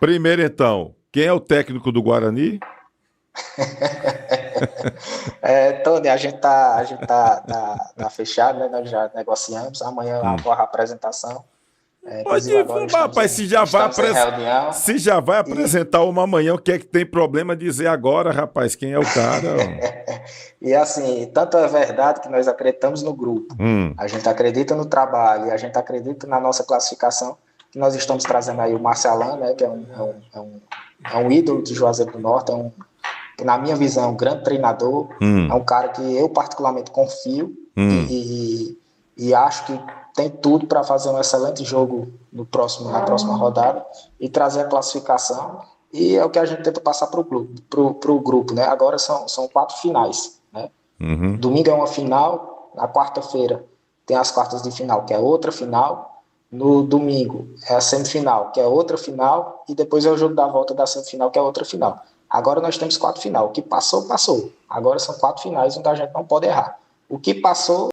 Primeiro, então, quem é o técnico do Guarani? Tony, a gente tá fechado, né? Nós já negociamos. Amanhã Hum. ocorre a apresentação. Pode Inclusive, agora informar, rapaz, estamos em reunião. se já vai E, apresentar uma amanhã, o que é que tem problema dizer agora, rapaz? Quem é o cara? e assim, tanto é verdade que nós acreditamos no grupo, Hum, a gente acredita no trabalho, e a gente acredita na nossa classificação, que nós estamos trazendo aí o Marcelan, né? Que é um ídolo de Juazeiro do Norte, que na minha visão é um grande treinador, é hum, um cara que eu particularmente confio hum. e acho que tem tudo para fazer um excelente jogo na próxima rodada e trazer a classificação. E é o que a gente tenta passar para o grupo, né? Agora são 4 finais, né? Uhum. Domingo é uma final, na quarta-feira tem as quartas de final, que é outra final. No domingo é a semifinal, que é outra final, e depois é o jogo da volta da semifinal, que é outra final. Agora nós temos 4 finais. O que passou, passou. Agora são 4 finais onde a gente não pode errar. O que passou